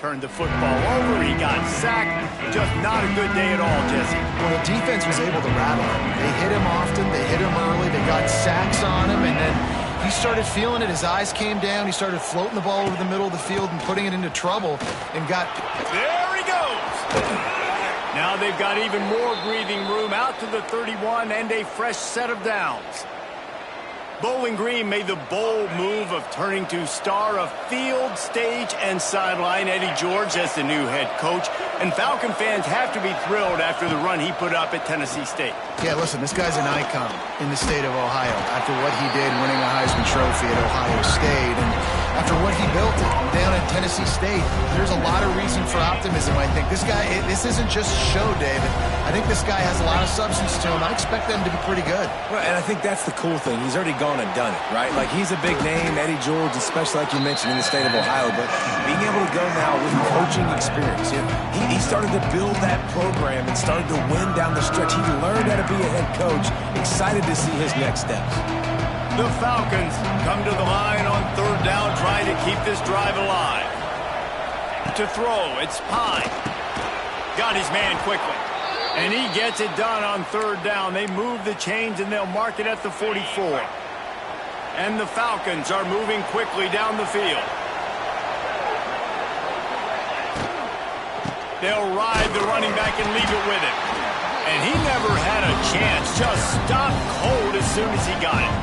turned the football over. He got sacked. Just not a good day at all, Jesse. Well, the defense was able to rattle him. They hit him often. They hit him early. They got sacks on him, and then he started feeling it. His eyes came down. He started floating the ball over the middle of the field and putting it into trouble and got... There he goes! Now they've got even more breathing room out to the 31 and a fresh set of downs. Bowling Green made the bold move of turning to star of field, stage, and sideline Eddie George as the new head coach. And Falcon fans have to be thrilled after the run he put up at Tennessee State. Yeah, listen, this guy's an icon in the state of Ohio after what he did winning a Heisman Trophy at Ohio State. And after what he built down at Tennessee State, there's a lot of reason for optimism, I think. This guy, this isn't just show, David. I think this guy has a lot of substance to him. I expect them to be pretty good. Right, and I think that's the cool thing. He's already gone and done it, right? Like, he's a big name, Eddie George, especially like you mentioned in the state of Ohio, but being able to go now with coaching experience, you know, he started to build that program and started to win down the stretch. He learned how to be a head coach. Excited to see his next steps. The Falcons come to the line on third down, trying to keep this drive alive. To throw, it's Pine. Got his man quickly. And he gets it done on third down. They move the chains, and they'll mark it at the 44. And the Falcons are moving quickly down the field. They'll ride the running back and leave it with him. And he never had a chance. Just stopped cold as soon as he got it.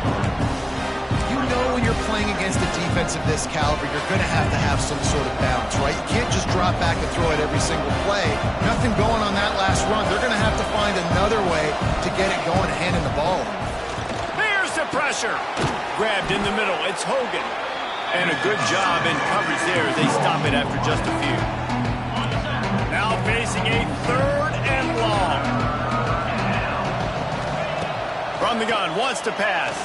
You know when you're playing against a defense of this caliber, you're going to have some sort of balance, right? You can't just drop back and throw it every single play. Nothing going on that last run. They're going to have to find another way to get it going and handing the ball. There's the pressure. Grabbed in the middle. It's Hogan. And a good job in coverage there as they stop it after just a few. Now facing a third and long. From the gun, wants to pass.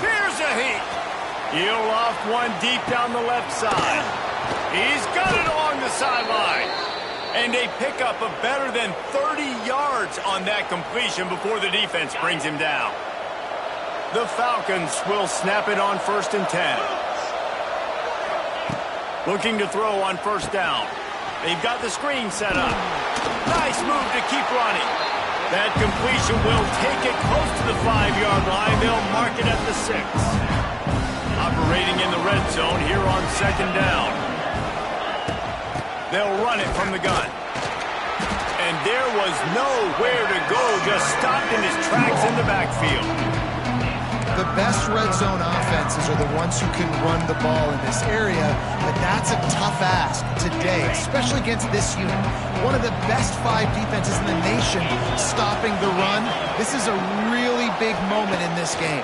Here's a heat. He'll loft one deep down the left side. He's got it along the sideline. And a pickup of better than 30 yards on that completion before the defense brings him down. The Falcons will snap it on 1st and 10. Looking to throw on 1st down. They've got the screen set up. Nice move to keep running. That completion will take it close to the 5-yard line. They'll mark it at the 6. Operating in the red zone here on 2nd down. They'll run it from the gun. And there was nowhere to go, just stopped in his tracks in the backfield. The best red zone offenses are the ones who can run the ball in this area, but that's a tough ask today, especially against this unit. One of the best 5 defenses in the nation stopping the run. This is a really big moment in this game.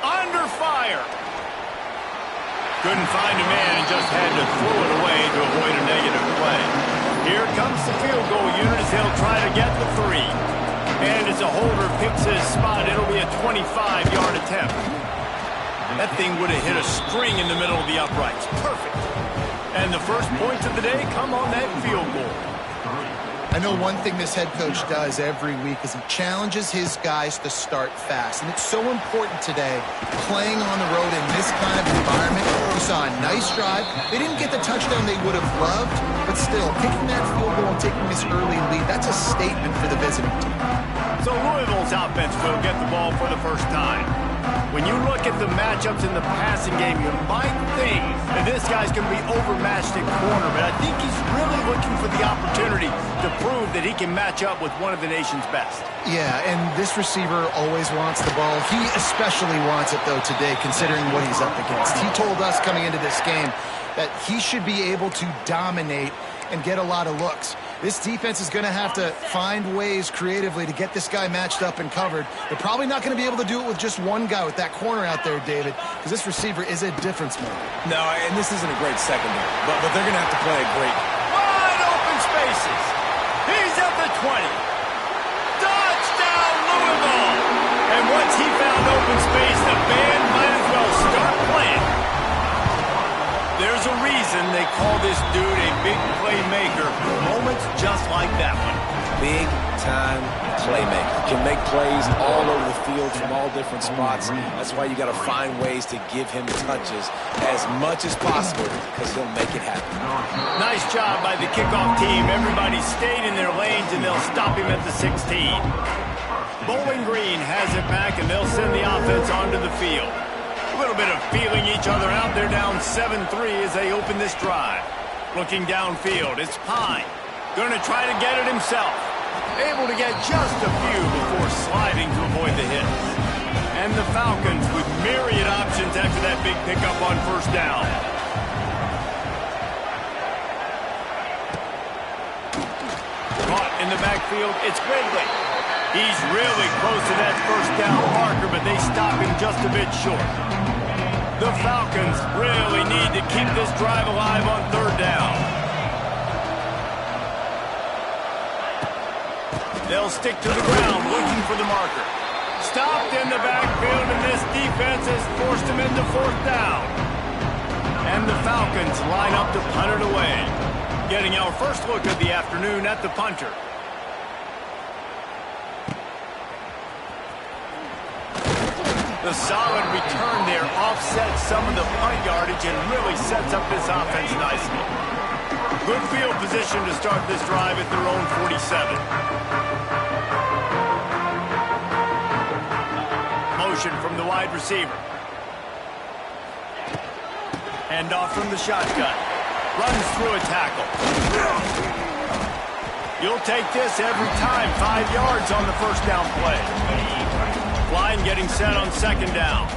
Under fire. Couldn't find a man and just had to throw it away to avoid a negative play. Here comes the field goal unit as they'll try to get the 3. And as a holder picks his spot, it'll be a 25-yard attempt. That thing would have hit a string in the middle of the uprights. Perfect. And the first points of the day come on that field goal. I know one thing this head coach does every week is he challenges his guys to start fast. And it's so important today, playing on the road in this kind of environment. We saw a nice drive. They didn't get the touchdown they would have loved, but still, kicking that field goal and taking this early lead, that's a statement for the visiting team. So Louisville's offense will get the ball for the first time. When you look at the matchups in the passing game, you might think that this guy's going to be overmatched at corner, but I think he's really looking for the opportunity to prove that he can match up with one of the nation's best. Yeah, and this receiver always wants the ball. He especially wants it, though, today, considering what he's up against. He told us coming into this game that he should be able to dominate and get a lot of looks. This defense is going to have to find ways creatively to get this guy matched up and covered. They're probably not going to be able to do it with just one guy with that corner out there, David, because this receiver is a difference maker. No, and this isn't a great secondary, but they're going to have to play a great... Wide open spaces. He's at the 20. Touchdown, Louisville. And once he found open space, the band might as well start playing. There's a reason they call this dude a big playmaker. Moments just like that one. big-time playmaker. Can make plays all over the field from all different spots. That's why you got to find ways to give him touches as much as possible because he'll make it happen. Nice job by the kickoff team. Everybody stayed in their lanes, and they'll stop him at the 16. Bowling Green has it back, and they'll send the offense onto the field. A little bit of feeling each other out. They're down 7-3 as they open this drive. Looking downfield, it's Pine. Going to try to get it himself. Able to get just a few before sliding to avoid the hit. And the Falcons with myriad options after that big pickup on first down. Caught in the backfield, it's Quigley. He's really close to that first down marker, but they stop him just a bit short. The Falcons really need to keep this drive alive on third down. They'll stick to the ground, looking for the marker. Stopped in the backfield, and this defense has forced him into fourth down. And the Falcons line up to punt it away. Getting our first look of the afternoon at the punter. The solid return there offsets some of the punt yardage and really sets up this offense nicely. Good field position to start this drive at their own 47. Motion from the wide receiver. Hand off from the shotgun. Runs through a tackle. You'll take this every time. 5 yards on the first down play. Line getting set on second down.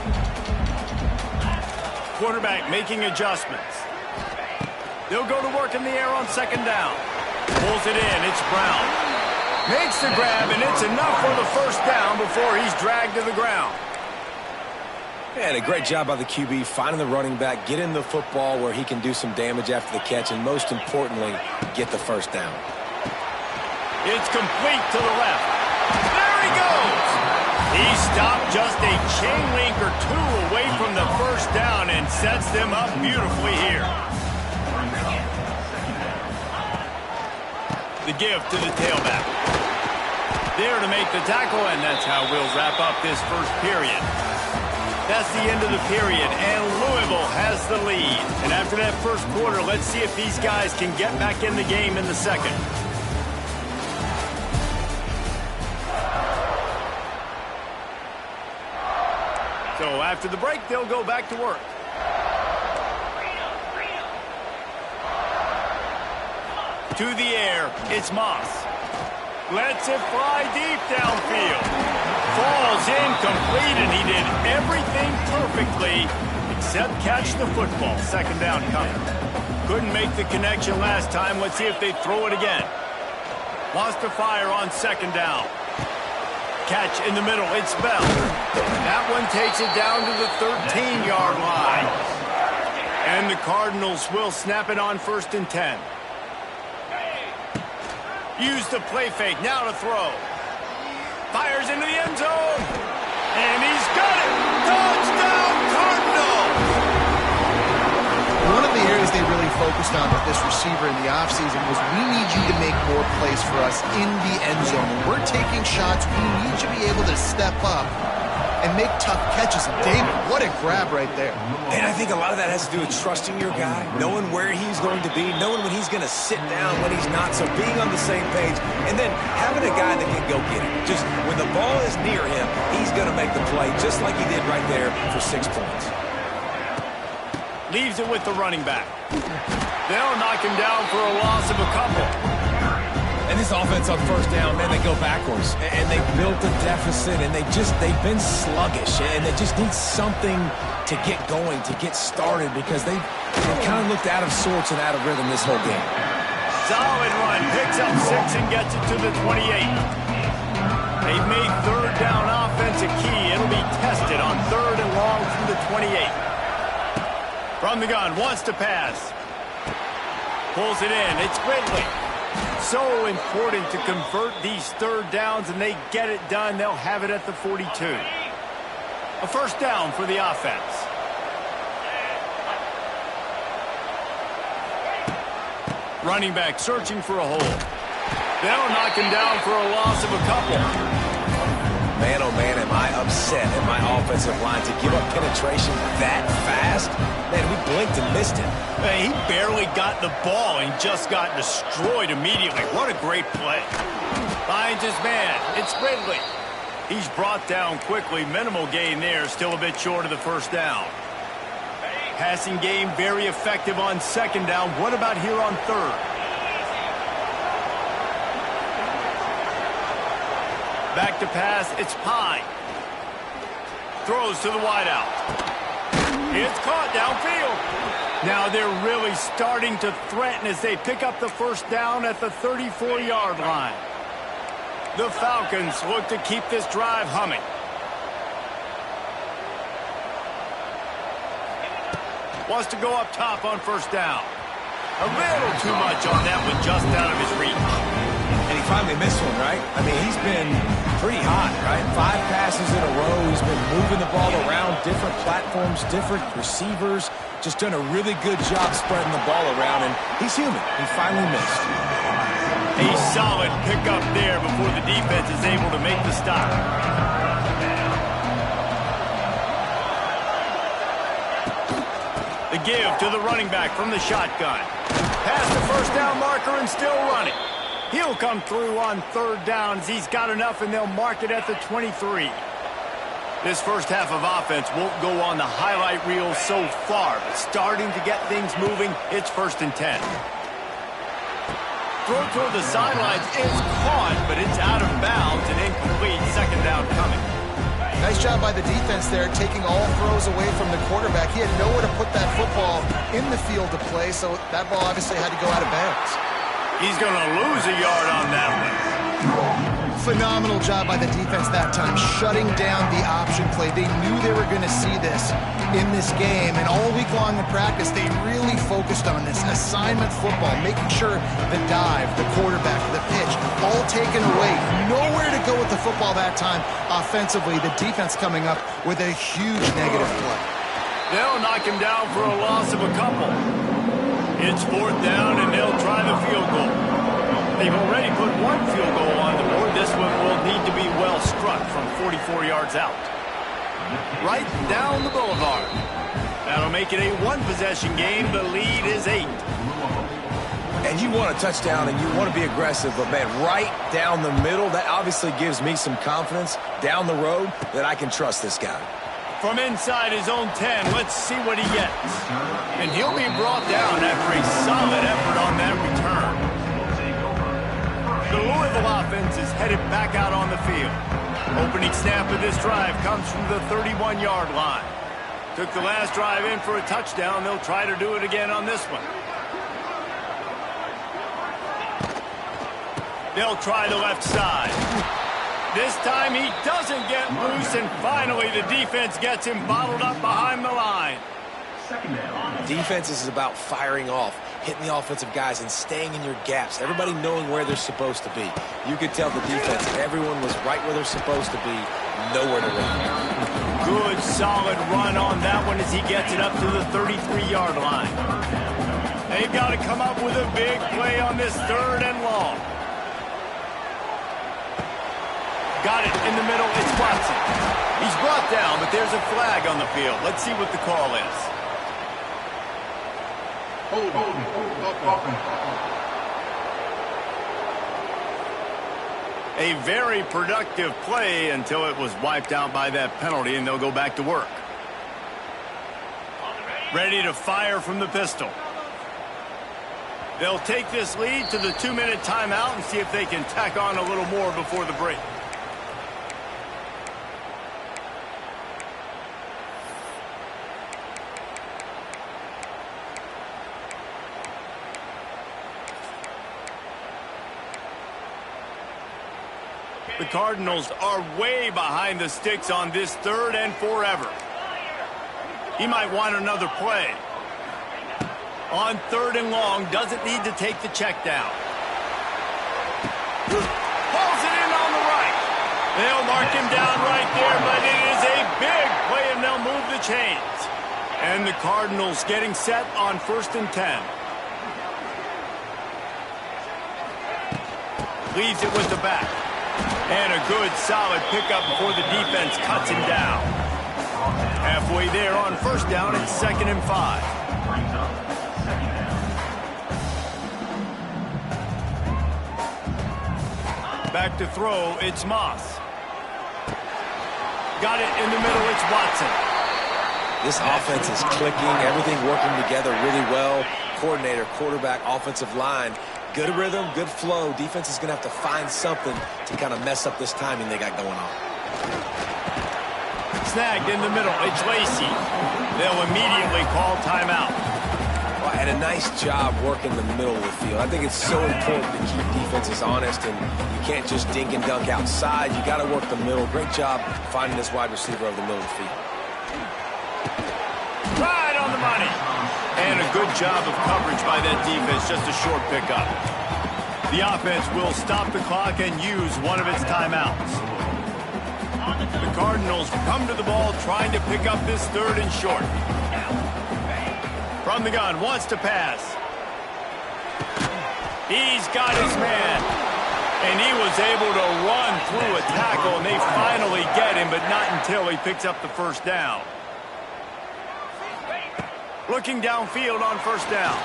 Quarterback making adjustments. They'll go to work in the air on second down. Pulls it in. It's Brown. Makes the grab, and it's enough for the first down before he's dragged to the ground. And a great job by the QB finding the running back, getting the football where he can do some damage after the catch, and most importantly, get the first down. It's complete to the left. There he goes. He stopped just a chain link or two away from the first down and sets them up beautifully here. The give to the tailback. There to make the tackle, and that's how we'll wrap up this first period. That's the end of the period, and Louisville has the lead. And after that first quarter, let's see if these guys can get back in the game in the second. So after the break, they'll go back to work. To the air, it's Moss. Lets it fly deep downfield. Falls incomplete, and he did everything perfectly except catch the football. Second down coming. Couldn't make the connection last time. Let's see if they throw it again. Lost to fire on second down. Catch in the middle. It's Bell. That one takes it down to the 13-yard line. And the Cardinals will snap it on 1st and 10. Use the play fake. Now to throw. Fires into the end zone. And he's got it. Touchdown, Cardinals! One of the areas they really focused on with this receiver in the offseason was we need you to make more plays for us in the end zone. When we're taking shots, we need you to be able to step up and make tough catches. And David, what a grab right there. And I think a lot of that has to do with trusting your guy, knowing where he's going to be, knowing when he's going to sit down, when he's not, so being on the same page, and then having a guy that can go get it. Just when the ball is near him, he's going to make the play, just like he did right there for 6 points. Leaves it with the running back. They'll knock him down for a loss of a couple. And this offense on first down, man, they go backwards. And they built a deficit, and they've been sluggish. And they just need something to get going, to get started, because they've kind of looked out of sorts and out of rhythm this whole game. Solid run. Picks up 6 and gets it to the 28. They've made third down offense a key. It'll be tested on 3rd and long from the 28. From the gun, wants to pass. Pulls it in. It's Ridley. So important to convert these third downs, and they get it done. They'll have it at the 42. A first down for the offense. Running back searching for a hole. They'll knock him down for a loss of a couple. Man, oh man, am I upset at my offensive line to give up penetration that fast? Man, we blinked and missed it. Hey, he barely got the ball and just got destroyed immediately. What a great play. Finds his man. It's Ridley. He's brought down quickly. Minimal gain there. Still a bit short of the first down. Passing game very effective on second down. What about here on third? Back to pass, it's Pine. Throws to the wideout. It's caught downfield. Now they're really starting to threaten as they pick up the first down at the 34-yard line. The Falcons look to keep this drive humming. Wants to go up top on first down. A little too much on that one, just out of his reach. And he finally missed one, right? I mean, he's been pretty hot, right? 5 passes in a row. He's been moving the ball around different platforms, different receivers. Just done a really good job spreading the ball around, and he's human. He finally missed. A solid pickup there before the defense is able to make the stop. The give to the running back from the shotgun. Past the first down marker and still running. He'll come through on third down as he's got enough, and they'll mark it at the 23. This first half of offense won't go on the highlight reel so far, but starting to get things moving, it's 1st and 10. Throw toward the sidelines, it's caught, but it's out of bounds and incomplete. Second down coming. Nice job by the defense there, taking all throws away from the quarterback. He had nowhere to put that football in the field to play, so that ball obviously had to go out of bounds. He's going to lose a yard on that one. Phenomenal job by the defense that time, shutting down the option play. They knew they were going to see this in this game, and all week long in practice, they really focused on this assignment football, making sure the dive, the quarterback, the pitch, all taken away. Nowhere to go with the football that time offensively. The defense coming up with a huge negative play. They'll knock him down for a loss of a couple. It's 4th down, and they'll try the field goal. They've already put one field goal on the board. This one will need to be well struck from 44 yards out. Right down the boulevard. That'll make it a one-possession game. The lead is 8. And you want a touchdown, and you want to be aggressive, but, man, right down the middle, that obviously gives me some confidence down the road that I can trust this guy. From inside his own 10, let's see what he gets. And he'll be brought down after a solid effort on that return. The Louisville offense is headed back out on the field. Opening snap of this drive comes from the 31-yard line. Took the last drive in for a touchdown. They'll try to do it again on this one. They'll try the left side. This time he doesn't get loose, and finally the defense gets him bottled up behind the line. Defense is about firing off, hitting the offensive guys, and staying in your gaps. Everybody knowing where they're supposed to be. You could tell the defense, everyone was right where they're supposed to be, nowhere to run. Good, solid run on that one as he gets it up to the 33-yard line. They've got to come up with a big play on this 3rd and long. Got it in the middle. It's Watson. He's brought down, but there's a flag on the field. Let's see what the call is. A very productive play until it was wiped out by that penalty, and they'll go back to work. Ready to fire from the pistol. They'll take this lead to the 2-minute timeout and see if they can tack on a little more before the break. The Cardinals are way behind the sticks on this 3rd and forever. He might want another play. On 3rd and long, doesn't need to take the check down. Pulls it in on the right. They'll mark him down right there, but it is a big play, and they'll move the chains. And the Cardinals getting set on 1st and 10. leaves it with the back. And a good, solid pickup before the defense cuts him down. Halfway there on first down, it's 2nd and 5. Back to throw, it's Moss. Got it in the middle, it's Watson. This offense is clicking, everything working together really well. Coordinator, quarterback, offensive line. Good rhythm, good flow. Defense is going to have to find something to kind of mess up this timing they got going on. Snagged in the middle, it's Lacey. They'll immediately call timeout. Well, and a nice job working the middle of the field. I think it's so important to keep defenses honest, and you can't just dink and dunk outside. You got to work the middle. Great job finding this wide receiver over the middle of the field. Right on the money. And a good job of coverage by that defense, just a short pickup. The offense will stop the clock and use one of its timeouts. The Cardinals come to the ball trying to pick up this 3rd and short. From the gun, wants to pass. He's got his man. And he was able to run through a tackle, and they finally get him, but not until he picks up the first down. Looking downfield on first down.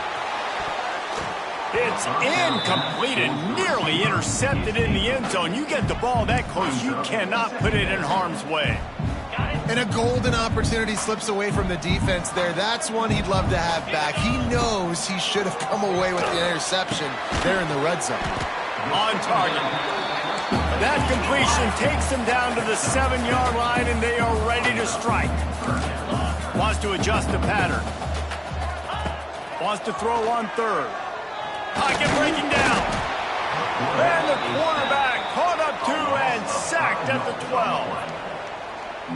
It's incomplete and nearly intercepted in the end zone. You get the ball that close, you cannot put it in harm's way. And a golden opportunity slips away from the defense there. That's one he'd love to have back. He knows he should have come away with the interception there in the red zone. On target. That completion takes them down to the 7-yard line, and they are ready to strike. Wants to adjust the pattern. Wants to throw on 3rd. Pocket breaking down. And the quarterback caught up 2 and sacked at the 12.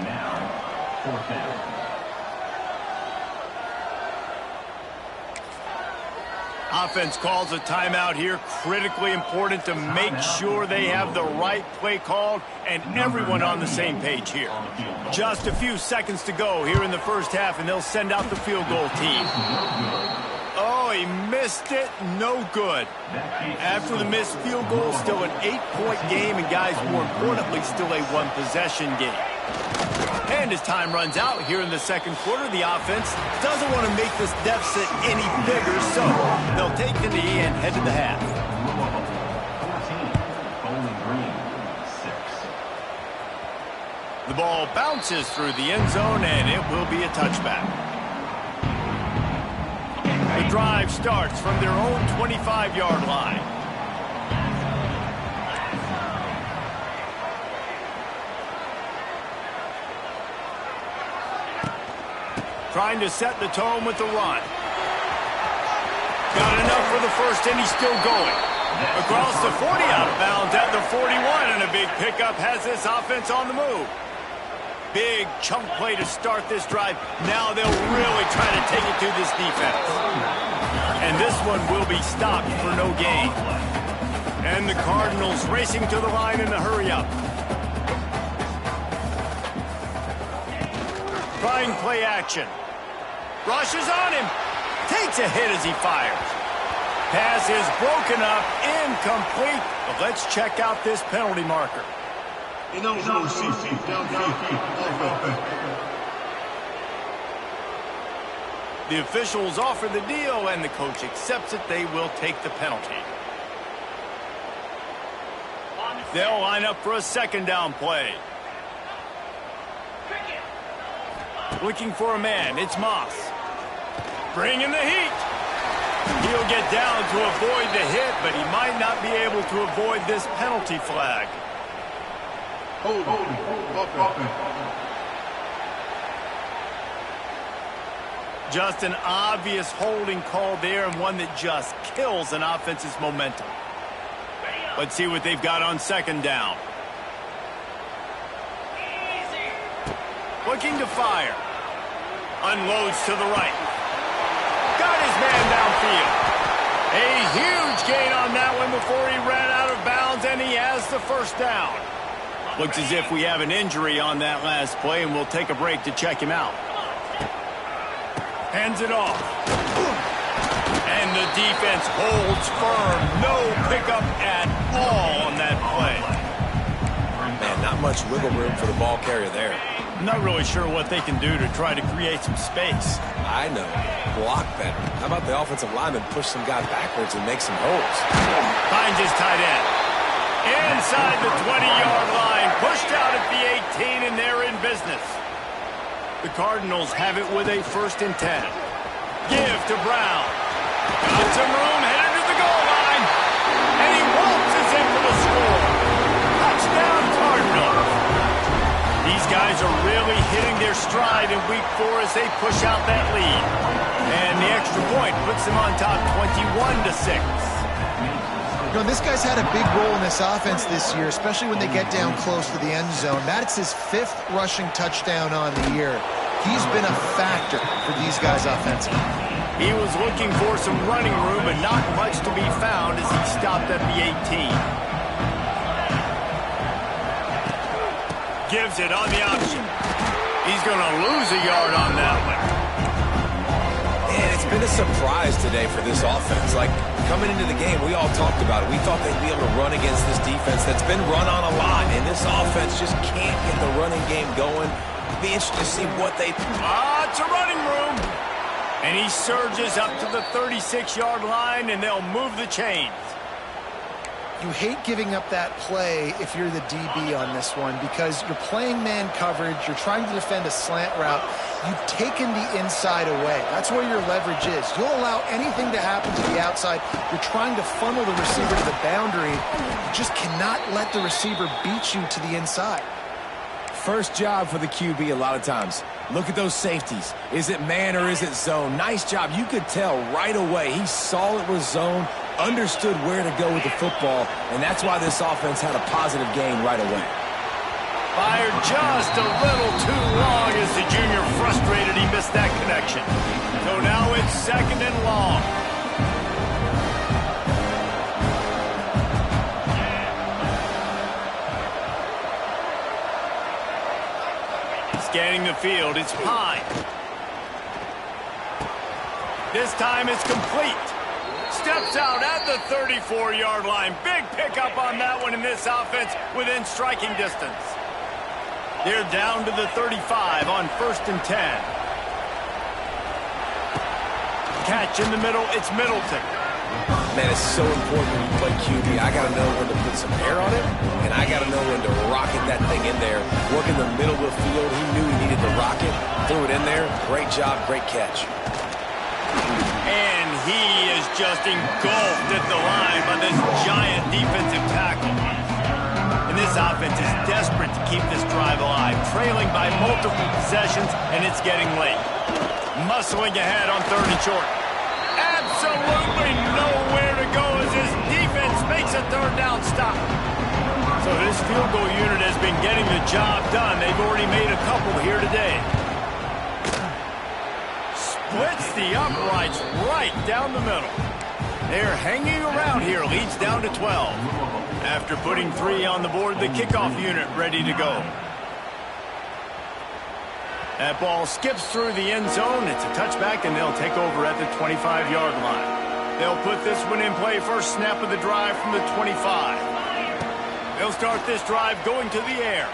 Now, 4th down. Offense calls a timeout here. Critically important to make sure they have the right play called and everyone on the same page here. Just a few seconds to go here in the first half, and they'll send out the field goal team. Oh, he missed it. No good. After the missed field goal, still an 8-point game, and guys, more importantly, still a 1-possession game. And as time runs out here in the 2nd quarter, the offense doesn't want to make this deficit any bigger, so they'll take the knee and head to the half. The ball bounces through the end zone, and it will be a touchback. The drive starts from their own 25-yard line. Trying to set the tone with the run. Got enough for the first, and he's still going. Across the 40, out of bounds at the 41, and a big pickup has this offense on the move. Big chunk play to start this drive. Now they'll really try to take it to this defense. And this one will be stopped for no gain. And the Cardinals racing to the line in the hurry-up. Trying play action. Rushes on him. Takes a hit as he fires. Pass is broken up. Incomplete. But let's check out this penalty marker. The officials offer the deal, and the coach accepts it. They will take the penalty. They'll line up for a 2nd down play. Looking for a man. It's Moss. Bringing the heat. He'll get down to avoid the hit, but he might not be able to avoid this penalty flag. Just an obvious holding call there, and one that just kills an offense's momentum. Let's see what they've got on 2nd down. Looking to fire. Unloads to the right. Got his man downfield. A huge gain on that one before he ran out of bounds, and he has the first down. Looks as if we have an injury on that last play, and we'll take a break to check him out. Hands it off. And the defense holds firm. No pickup at all on that play. Man, not much wiggle room for the ball carrier there. I'm not really sure what they can do to try to create some space. I know. Block better. How about the offensive lineman push some guy backwards and make some holes? Finds his tight end. Inside the 20-yard line. Pushed out at the 18, and they're in business. The Cardinals have it with a 1st and 10. Give to Brown. Got some room, headed to the goal line. And he waltzes in for the score. Touchdown, Cardinals. These guys are really hitting their stride in week 4 as they push out that lead. And the extra point puts them on top 21-6. You know, this guy's had a big role in this offense this year, especially when they get down close to the end zone. That's his 5th rushing touchdown on the year. He's been a factor for these guys offensively. He was looking for some running room, but not much to be found as he stopped at the 18. Gives it on the option. He's going to lose a yard on that one. And it's been a surprise today for this offense. Like, coming into the game, we all talked about it. We thought they'd be able to run against this defense that's been run on a lot, and this offense just can't get the running game going. It'll be interesting to see what they... It's a running room. And he surges up to the 36-yard line, and they'll move the chains. You hate giving up that play if you're the DB on this one because you're playing man coverage, you're trying to defend a slant route, you've taken the inside away. That's where your leverage is. You'll allow anything to happen to the outside. You're trying to funnel the receiver to the boundary. You just cannot let the receiver beat you to the inside. First job for the QB a lot of times. Look at those safeties. Is it man or is it zone? Nice job. You could tell right away. He saw it was zone, understood where to go with the football, and that's why this offense had a positive gain right away. Fired just a little too long as the junior frustrated he missed that connection. So now it's 2nd and long. Scanning the field, it's Pine. This time it's complete. Steps out at the 34-yard line. Big pickup on that one in this offense within striking distance. They're down to the 35 on 1st and 10. Catch in the middle, it's Middleton. Man, it's so important when you play QB. I got to know when to put some air on it, and I got to know when to rocket that thing in there. Work in the middle of the field. He knew he needed to rock it. Threw it in there. Great job, great catch. And he is just engulfed at the line by this giant defensive tackle. And this offense is desperate to keep this drive alive, trailing by multiple possessions, and it's getting late. Muscling ahead on 3rd and short. Absolutely nowhere to go as his defense makes a 3rd down stop. So this field goal unit has been getting the job done. They've already made a couple here today. Splits the uprights right down the middle. They're hanging around here. Leads down to 12. After putting 3 on the board, the kickoff unit ready to go. That ball skips through the end zone. It's a touchback, and they'll take over at the 25-yard line. They'll put this one in play. First snap of the drive from the 25. They'll start this drive going to the air.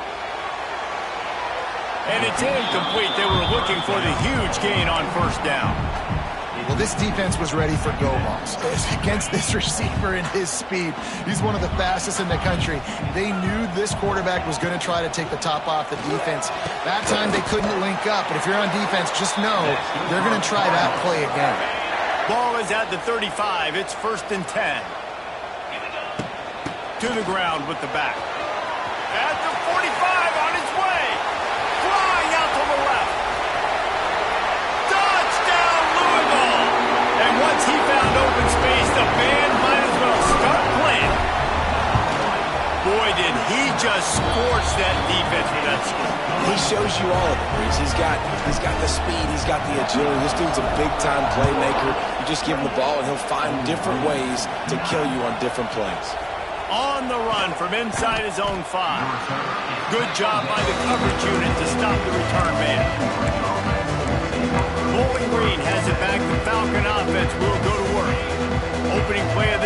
And it's incomplete. They were looking for the huge gain on 1st down. Well, this defense was ready for go balls against this receiver and his speed. He's one of the fastest in the country. They knew this quarterback was going to try to take the top off the defense. That time they couldn't link up, but if you're on defense, just know they're going to try that play again. Ball is at the 35. It's 1st and 10. To the ground with the back. At the 45 on its way. Flying out to the left. And once he found open space, the band might as well start playing. Boy, did he just scorch that defense with that score. He shows you all of it, Reese. He's got the speed, he's got the agility. This dude's a big-time playmaker. You just give him the ball, and he'll find different ways to kill you on different plays. On the run from inside his own 5. Good job by the coverage unit to stop the return man. Bowling Green has it back. The Falcon offense will go to work.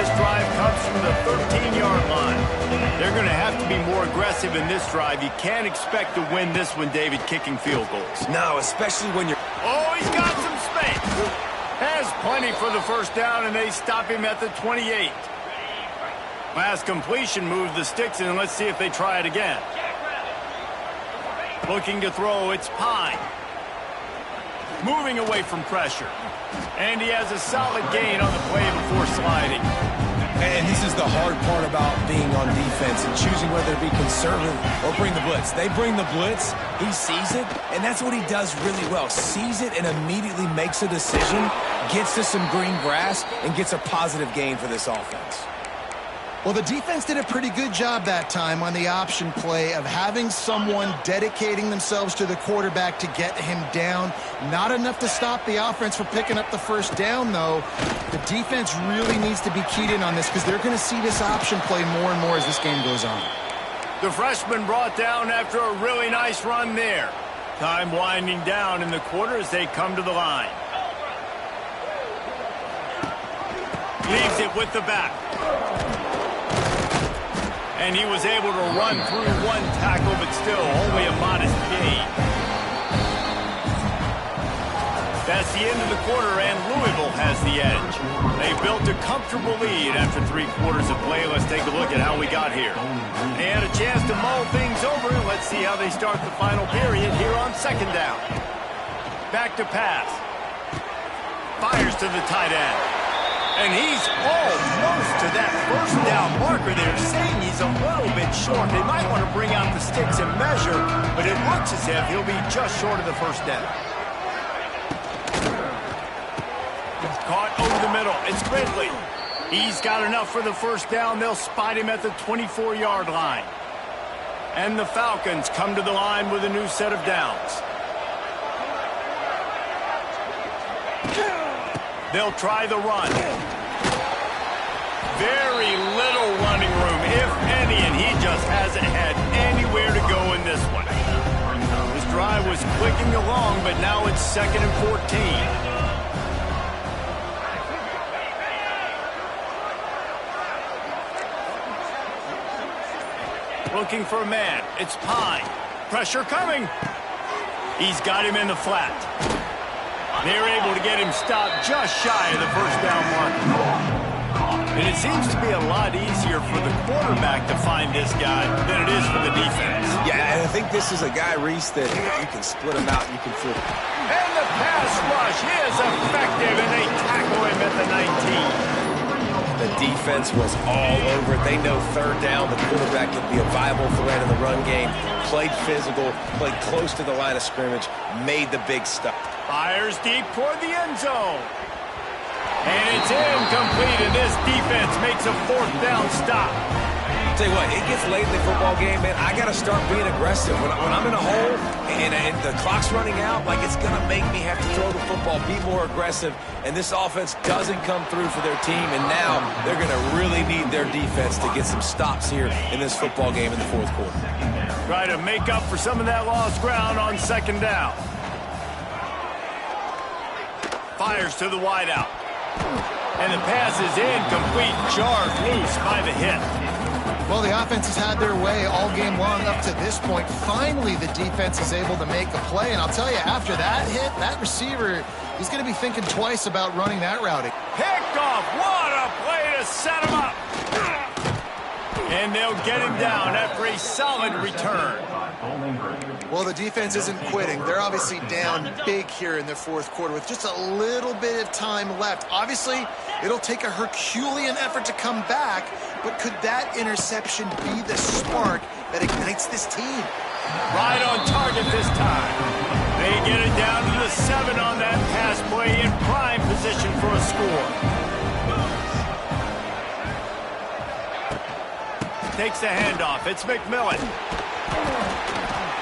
this drive comes from the 13-yard line. They're going to have to be more aggressive in this drive. You can't expect to win this one, David, kicking field goals. No, especially when you're... Oh, he's got some space. Has plenty for the first down, and they stop him at the 28. Last completion moved the sticks, and let's see if they try it again. Looking to throw, it's Pine. Moving away from pressure. And he has a solid gain on the play before sliding. And this is the hard part about being on defense and choosing whether to be conservative or bring the blitz. They bring the blitz, he sees it, and that's what he does really well. Sees it and immediately makes a decision, gets to some green grass, and gets a positive gain for this offense. Well, the defense did a pretty good job that time on the option play of having someone dedicating themselves to the quarterback to get him down. Not enough to stop the offense from picking up the first down, though. The defense really needs to be keyed in on this because they're going to see this option play more and more as this game goes on. The freshman brought down after a really nice run there. Time winding down in the quarter as they come to the line. Leaves it with the back. And he was able to run through one tackle, but still only a modest gain. That's the end of the quarter, and Louisville has the edge. They built a comfortable lead after 3 quarters of play. Let's take a look at how we got here. They had a chance to mull things over. Let's see how they start the final period here on second down. Back to pass. Fires to the tight end. And he's almost to that first down marker. They're saying he's a little bit short. They might want to bring out the sticks and measure, but it looks as if he'll be just short of the first down. Caught over the middle. It's Ridley. He's got enough for the first down. They'll spot him at the 24-yard line. And the Falcons come to the line with a new set of downs. They'll try the run. Very little running room, if any, and he just hasn't had anywhere to go in this one. This drive was clicking along, but now it's 2nd and 14. Looking for a man. It's Pine. Pressure coming. He's got him in the flat. They're able to get him stopped just shy of the first down mark. And it seems to be a lot easier for the quarterback to find this guy than it is for the defense. Yeah, and I think this is a guy, Reese, that you can split him out and you can flip him. And the pass rush is effective, and they tackle him at the 19. The defense was all over it. They know third down, the quarterback can be a viable threat in the run game. Played physical, played close to the line of scrimmage, made the big stop. Fires deep toward the end zone. And it's incomplete, and this defense makes a 4th down stop. Tell you what, it gets late in the football game, man. I got to start being aggressive. When I'm in a hole and the clock's running out, like it's going to make me have to throw the football, be more aggressive. And this offense doesn't come through for their team, and now they're going to really need their defense to get some stops here in this football game in the 4th quarter. Try to make up for some of that lost ground on 2nd down. Fires to the wideout. And the pass is incomplete, jarred loose by the hit. Well, the offense has had their way all game long up to this point. Finally, the defense is able to make a play. And I'll tell you, after that hit, that receiver, he's going to be thinking twice about running that route. Picked off. What a play to set him up. And they'll get him down after a solid return. Well, the defense isn't quitting. They're obviously down big here in the 4th quarter with just a little bit of time left. Obviously, it'll take a Herculean effort to come back, but could that interception be the spark that ignites this team? Right on target this time. They get it down to the 7 on that pass play in prime position for a score. Takes the handoff. It's McMillan.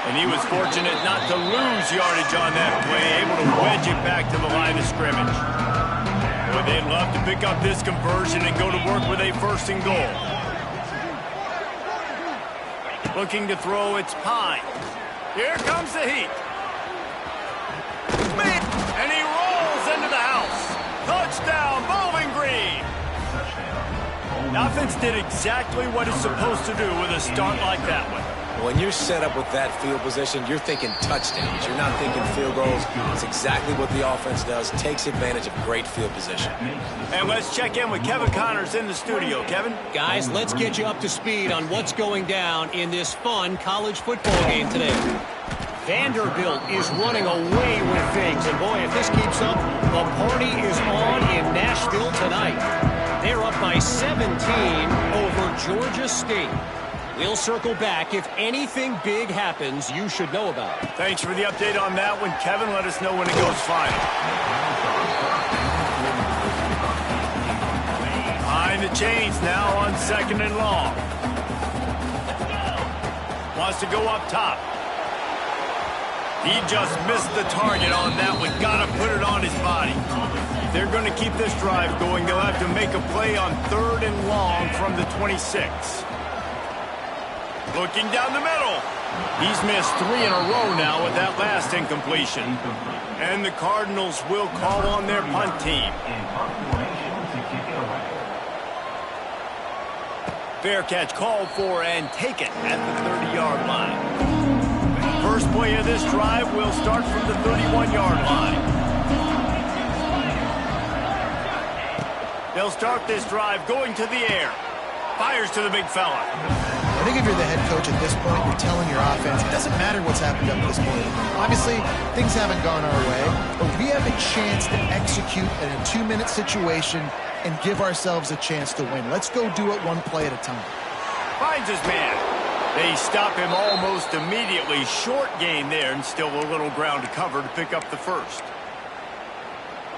And he was fortunate not to lose yardage on that play, able to wedge it back to the line of scrimmage. Boy, they'd love to pick up this conversion and go to work with a 1st and goal. Looking to throw, it's Pine. Here comes the heat. And he rolls into the house. Touchdown, Bowling Green. The offense did exactly what it's supposed to do with a start like that one. When you're set up with that field position, you're thinking touchdowns. You're not thinking field goals. It's exactly what the offense does. Takes advantage of great field position. And let's check in with Kevin Connors in the studio. Kevin? Guys, let's get you up to speed on what's going down in this fun college football game today. Vanderbilt is running away with things. And boy, if this keeps up, the party is on in Nashville tonight. They're up by 17 over Georgia State. We'll circle back if anything big happens you should know about. Thanks for the update on that one, Kevin. Let us know when it goes final. Behind the chains now on 2nd and long. Wants to go up top. He just missed the target on that one. Got to put it on his body. If they're going to keep this drive going, they'll have to make a play on 3rd and long from the 26. Looking down the middle. He's missed 3 in a row now with that last incompletion. And the Cardinals will call on their punt team. Fair catch called for and taken at the 30-yard line. First play of this drive will start from the 31-yard line. They'll start this drive going to the air. Fires to the big fella. I think if you're the head coach at this point, you're telling your offense, it doesn't matter what's happened up to this point. Obviously, things haven't gone our way, but we have a chance to execute in a 2-minute situation and give ourselves a chance to win. Let's go do it one play at a time. Finds his man. They stop him almost immediately. Short gain there and still a little ground to cover to pick up the first.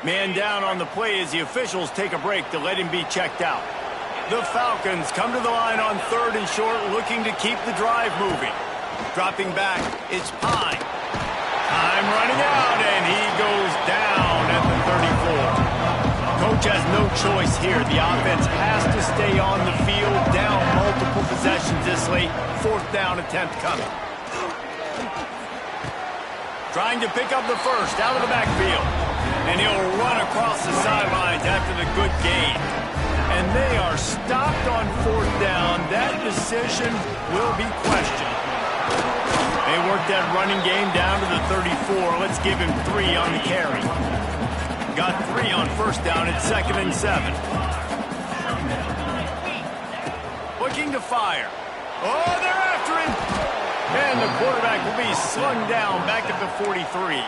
Man down on the play as the officials take a break to let him be checked out. The Falcons come to the line on 3rd and short, looking to keep the drive moving. Dropping back, it's Pine. Time running out, and he goes down at the 34. Coach has no choice here. The offense has to stay on the field, down multiple possessions this late. 4th down attempt coming. Trying to pick up the first out of the backfield. And he'll run across the sidelines after the good gain. And they are stopped on 4th down. That decision will be questioned. They work that running game down to the 34. Let's give him 3 on the carry. Got 3 on 1st down at 2nd and 7. Looking to fire. Oh, they're after him. And the quarterback will be slung down back at the 43.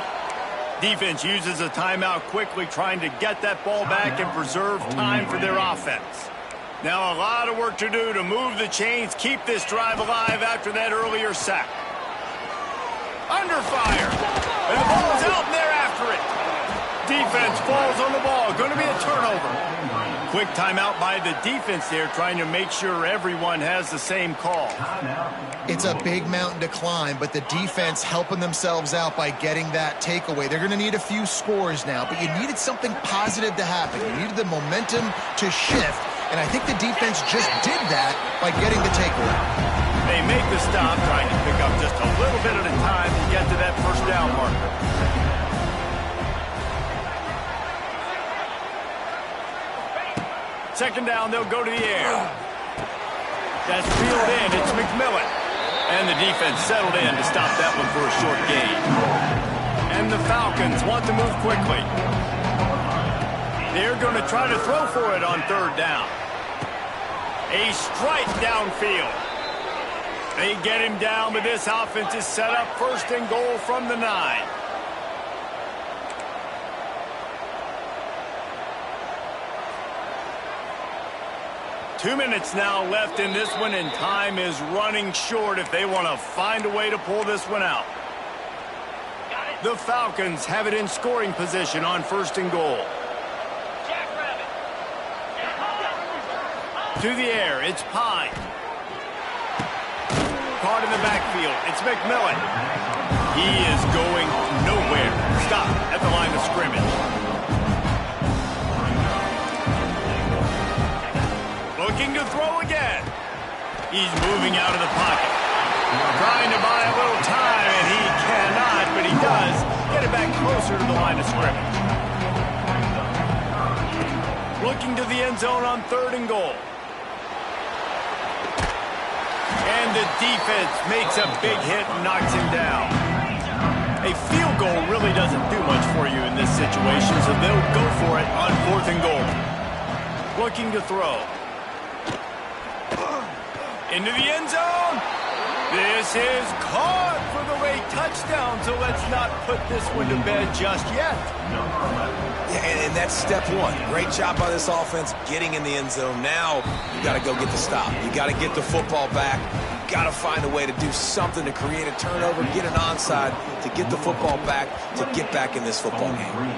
Defense uses a timeout quickly, trying to get that ball back and preserve time for their offense. Now a lot of work to do to move the chains, keep this drive alive after that earlier sack. Under fire. And the ball's out and they're after it. Defense falls on the ball. Going to be a turnover. Quick timeout by the defense there, trying to make sure everyone has the same call. It's a big mountain to climb, but the defense helping themselves out by getting that takeaway. They're going to need a few scores now, but you needed something positive to happen. You needed the momentum to shift, and I think the defense just did that by getting the takeaway. They make the stop, trying to pick up just a little bit at a time to get to that 1st down marker. Second down, they'll go to the air. That's reeled in. It's McMillan. And the defense settled in to stop that one for a short gain. And the Falcons want to move quickly. They're going to try to throw for it on 3rd down. A strike downfield. They get him down, but this offense is set up 1st and goal from the 9. Two minutes now left in this one, and time is running short if they want to find a way to pull this one out. The Falcons have it in scoring position on 1st and goal. To the air, it's Pine. Caught in the backfield, it's McMillan. He is going nowhere. Stop at the line of scrimmage. Looking to throw again. He's moving out of the pocket. Trying to buy a little time, and he cannot, but he does get it back closer to the line of scrimmage. Looking to the end zone on 3rd and goal. And the defense makes a big hit and knocks him down. A field goal really doesn't do much for you in this situation, so they'll go for it on 4th and goal. Looking to throw. Into the end zone. This is caught for the late touchdown, so let's not put this one to bed just yet. Yeah, and that's step one. Great job by this offense getting in the end zone. Now you got to go get the stop. You got to get the football back. You got to find a way to do something to create a turnover, get an onside, to get the football back, to get back in this football game.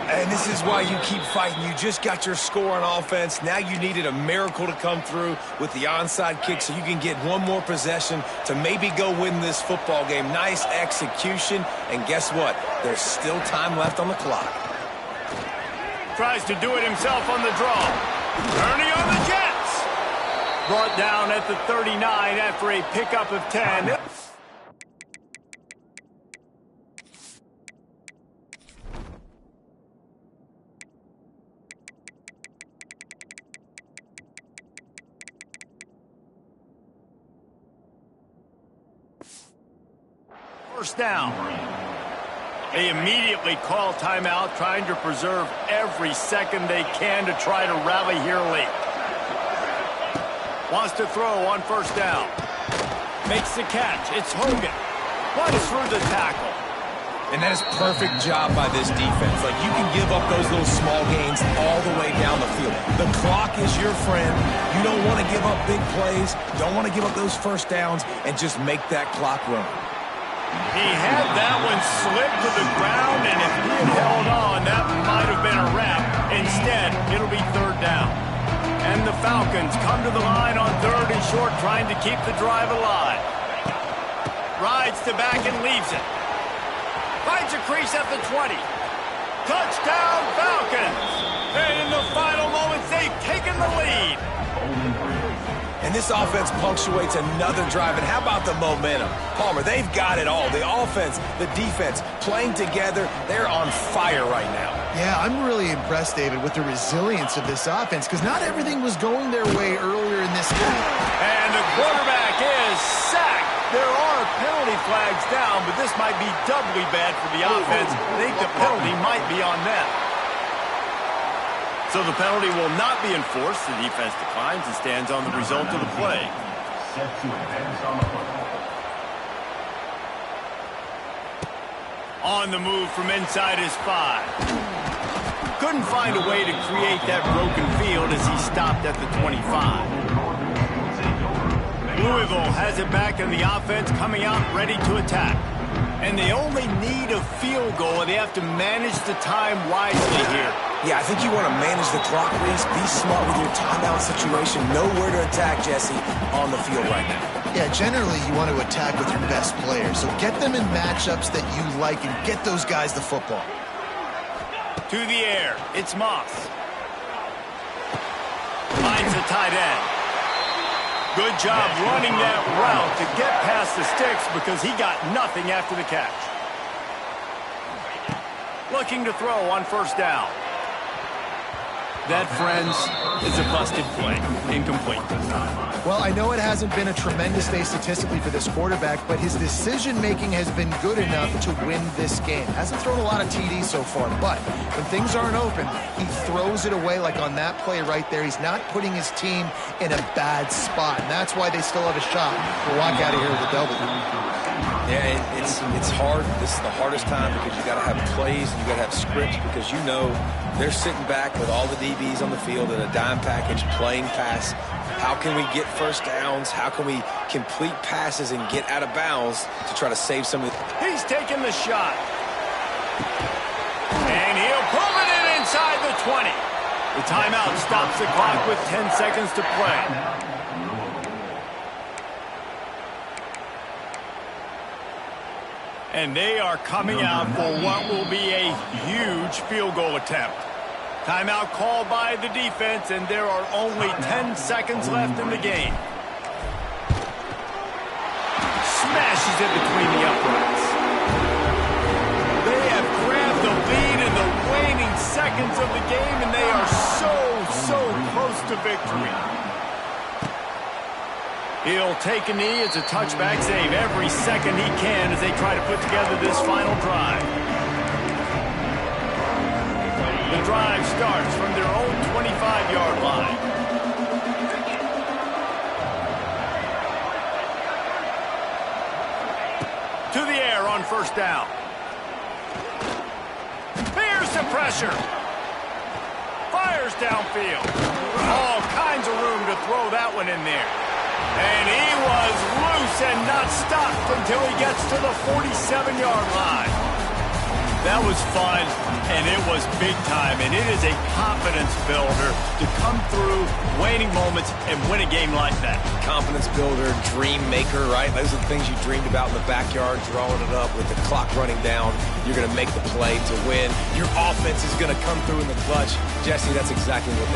And this is why you keep fighting. You just got your score on offense. Now you needed a miracle to come through with the onside kick so you can get one more possession to maybe go win this football game. Nice execution. And guess what? There's still time left on the clock. Tries to do it himself on the draw. Turning on the Jets. Brought down at the 39 after a pickup of 10. First down. They immediately call timeout, trying to preserve every second they can to try to rally here late. Wants to throw on first down. Makes the catch. It's Hogan. Runs through the tackle. And that is perfect job by this defense. Like, you can give up those little small gains all the way down the field. The clock is your friend. You don't want to give up big plays. Don't want to give up those first downs and just make that clock run. He had that one slip to the ground, and if he had held on, that might have been a wrap. Instead, it'll be 3rd down. And the Falcons come to the line on 3rd and short, trying to keep the drive alive. Rides to back and leaves it. Finds a crease at the 20. Touchdown, Falcons! And in the final moments, they've taken the lead. And this offense punctuates another drive. And how about the momentum? Palmer, they've got it all. The offense, the defense, playing together. They're on fire right now. Yeah, I'm really impressed, David, with the resilience of this offense, because not everything was going their way earlier in this game. And the quarterback is sacked. There are penalty flags down, but this might be doubly bad for the offense. I think the penalty might be on them. So the penalty will not be enforced. The defense declines and stands on the result of the play. Set to advance on the football. On the move from inside his 5. Couldn't find a way to create that broken field as he stopped at the 25. Louisville has it back in the offense, coming out ready to attack. And they only need a field goal, and they have to manage the time wisely here. Yeah, I think you want to manage the clock, Reese. Be smart with your timeout situation. Know where to attack, Jesse, on the field right now. Yeah, generally you want to attack with your best players. So get them in matchups that you like and get those guys the football. To the air. It's Moss. Finds the tight end. Good job running that route to get past the sticks because he got nothing after the catch. Looking to throw on first down. That, friends, is a busted play. Incomplete. Well, I know it hasn't been a tremendous day statistically for this quarterback, but his decision-making has been good enough to win this game. Hasn't thrown a lot of TDs so far, but when things aren't open, he throws it away like on that play right there. He's not putting his team in a bad spot, and that's why they still have a shot to walk out of here with a W. Yeah, it's hard. This is the hardest time because you got to have plays and you got to have scripts because you know they're sitting back with all the DBs on the field in a dime package playing pass. How can we get first downs? How can we complete passes and get out of bounds to try to save some of the... He's taking the shot. And he'll pull it in inside the 20. The timeout stops the clock with 10 seconds to play. And they are coming out for what will be a huge field goal attempt. Timeout called by the defense, and there are only 10 seconds left in the game. Smashes it between the uprights. They have grabbed the lead in the waning seconds of the game, and they are so close to victory. He'll take a knee. It's a touchback save every second he can as they try to put together this final drive. The drive starts from their own 25-yard line. To the air on first down. Here's the pressure. Fires downfield. All kinds of room to throw that one in there. And he was loose and not stopped until he gets to the 47-yard line. That was fun, and it was big time, and it is a confidence builder to come through waning moments and win a game like that. Confidence builder, dream maker, right? Those are the things you dreamed about in the backyard, drawing it up with the clock running down. You're going to make the play to win. Your offense is going to come through in the clutch. Jesse, that's exactly what they